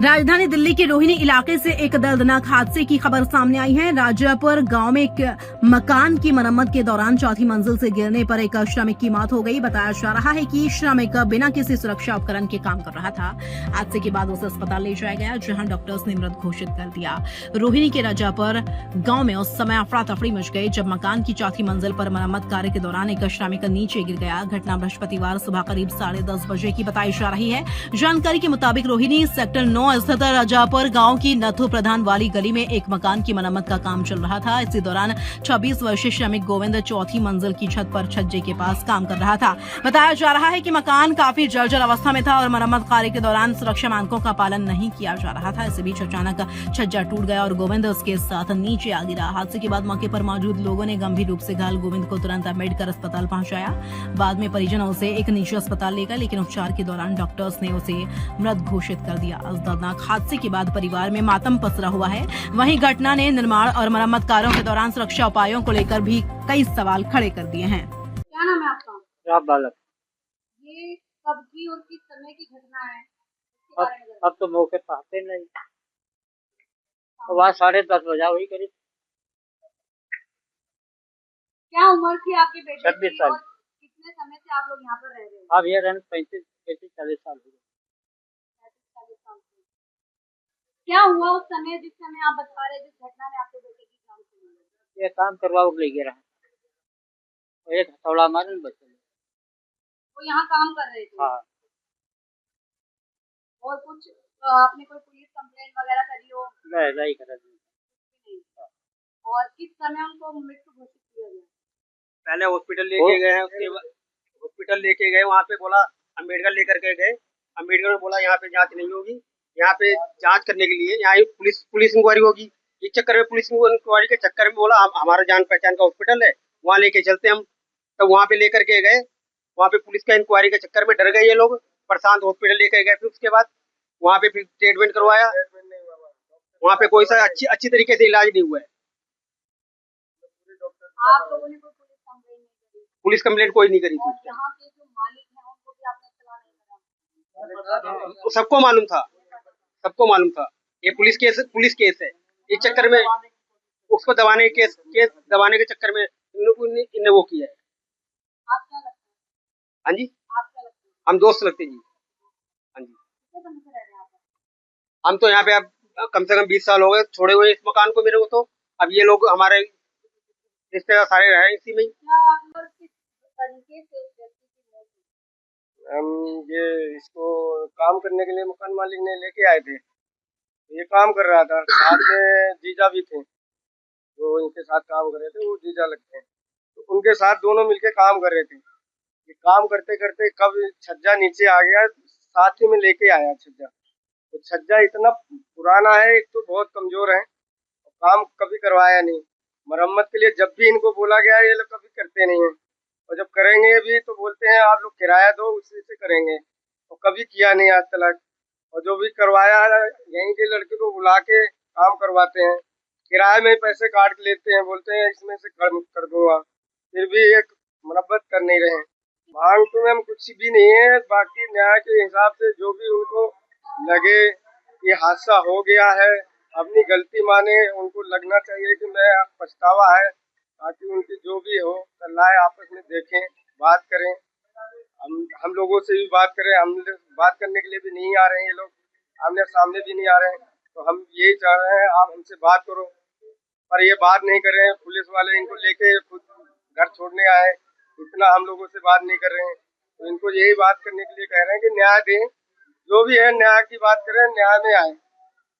राजधानी दिल्ली के रोहिणी इलाके से एक दर्दनाक हादसे की खबर सामने आई है। राजापुर गांव में एक मकान की मरम्मत के दौरान चौथी मंजिल से गिरने पर एक श्रमिक की मौत हो गई। बताया जा रहा है कि श्रमिक बिना किसी सुरक्षा उपकरण के काम कर रहा था। हादसे के बाद उसे अस्पताल ले जाया गया, जहां डॉक्टर्स ने मृत घोषित कर दिया। रोहिणी के राजापुर गाँव में उस समय अफरा तफरी मच गई जब मकान की चौथी मंजिल पर मरम्मत कार्य के दौरान एक श्रमिक नीचे गिर गया। घटना बृहस्पतिवार सुबह करीब 10:30 बजे की बताई जा रही है। जानकारी के मुताबिक रोहिणी सेक्टर 9 स्थित राजापुर गांव की नथु प्रधान वाली गली में एक मकान की मरम्मत का काम चल रहा था। इसी दौरान 26 वर्षीय श्रमिक गोविंद चौथी मंजिल की छत पर छज्जे के पास काम कर रहा था। बताया जा रहा है कि मकान काफी जर्जर अवस्था में था और मरम्मत कार्य के दौरान सुरक्षा मानकों का पालन नहीं किया जा रहा था। इसी बीच अचानक छज्जा टूट गया और गोविंद उसके साथ नीचे आ गिरा। हादसे के बाद मौके पर मौजूद लोगों ने गंभीर रूप से घायल गोविंद को तुरंत अम्बेडकर अस्पताल पहुंचाया। बाद में परिजनों उसे एक निजी अस्पताल ले गए, लेकिन उपचार के दौरान डॉक्टर्स ने उसे मृत घोषित कर दिया। इस दर्दनाक हादसे के बाद परिवार में मातम पसरा हुआ है। वहीं घटना ने निर्माण और मरम्मत कार्यों के दौरान सुरक्षा उपायों को लेकर भी कई सवाल खड़े कर दिए हैं। क्या नाम है आपका? रात बालक। ये कब की और किस समय की घटना है? अब तो मौके पर आते नहीं। वहाँ 10:30 बजा हुई करीब। क्या उम्र थी आपके बेटे 26 की साल। और कितने समय से आप लोग यहाँ पर रह रहे हैं? अब ये रहने 35-40 साल हो गए। 40 साल से। क्या हुआ उस समय जिस समय आप बता रहे जिस घटना में आपके बेटे की जान चली गई? ये काम करवा ले गया रहा। एक हथौड़ा मारे न बच्चे। वो यहाँ काम कर रहे थे? हाँ। और कुछ आपने कोई पुलिस कंप्लेंट वगैरह करी हो? नहीं करा दी। और किस समय उनको मृत्यु घोषित किया गया? पहले हॉस्पिटल लेके गए हैं, उसके बाद हॉस्पिटल लेके गए, वहाँ पे बोला अम्बेडकर लेकर के गए। अम्बेडकर ने बोला यहाँ पे जांच नहीं होगी, यहाँ पे जांच करने के लिए यहाँ पुलिस इंक्वायरी होगी। इस चक्कर में पुलिस इंक्वायरी के चक्कर में बोला हमारा जान पहचान का हॉस्पिटल है, वहाँ लेके चलते हम। तो वहाँ पे लेकर के गए, वहाँ पे पुलिस का इंक्वायरी के चक्कर में डर गए ये लोग। प्रशांत हॉस्पिटल लेकर गए, फिर उसके बाद वहाँ पे फिर ट्रीटमेंट करवाया। वहाँ पे कोई सा अच्छी तरीके से इलाज नहीं हुआ है। आप लोगों ने कोई पुलिस कंप्लेंट नहीं करी? पुलिस कंप्लेंट कोई नहीं करी थी। और यहाँ के जो मालिक हैं उनको भी आपने इत्तला नहीं करा? सबको मालूम था ये पुलिस केस है। इस चक्कर में उसको दबाने के केस दबाने के चक्कर में इन्होंने वो किया है। आप क्या लगता है? हाँ जी, आप क्या लगता है? हम दोस्त लगते जी। हाँ जी, कितने समय से रह रहे हैं आप? हम तो यहाँ पे अब कम से कम 20 साल हो गए छोड़े हुए इस मकान को मेरे को। तो अब ये लोग हमारे रिश्तेदार सारे रहे इसी में ही। क्या आप लोग किस तरीके से इस व्यक्ति की मौत हुई? हम ये इसको काम करने के लिए मकान मालिक ने लेके आए थे। ये काम कर रहा था, साथ में जीजा भी थे जो इनके साथ काम कर रहे थे, वो जीजा लगते हैं। तो उनके साथ दोनों मिलके काम कर रहे थे। ये काम करते करते कब छज्जा नीचे आ गया, साथ ही में लेके आया छज्जा। तो छज्जा इतना पुराना है, एक तो बहुत कमजोर है, काम कभी करवाया नहीं। मरम्मत के लिए जब भी इनको बोला गया ये लोग कभी करते नहीं है, और जब करेंगे भी तो बोलते हैं आप लोग किराया दो उसी से करेंगे, और कभी किया नहीं आज तक। और जो भी करवाया यहीं के लड़के को बुला के काम करवाते हैं, किराए में पैसे काट के लेते हैं, बोलते हैं इसमें से कर दूंगा, फिर भी एक मरम्मत कर नहीं रहे। मांग तो हम कुछ भी नहीं है, बाकी न्याय के हिसाब से जो भी उनको लगे ये हादसा हो गया है, अपनी गलती माने, उनको लगना चाहिए कि मैं पछतावा है, ताकि उनकी जो भी हो लाए आपस में देखें, बात करें। हम लोगों से भी बात करें, हम बात करने के लिए भी नहीं आ रहे हैं ये लोग, आमने सामने भी नहीं आ रहे हैं। तो हम यही चाह रहे हैं आप हमसे बात करो, पर ये बात नहीं कर रहे हैं। पुलिस वाले इनको लेके खुद घर छोड़ने आए, इतना हम लोगों से बात नहीं कर रहे हैं। तो इनको यही बात करने के लिए कह रहे हैं कि न्याय दें, जो भी है न्याय की बात करें, न्याय में आए।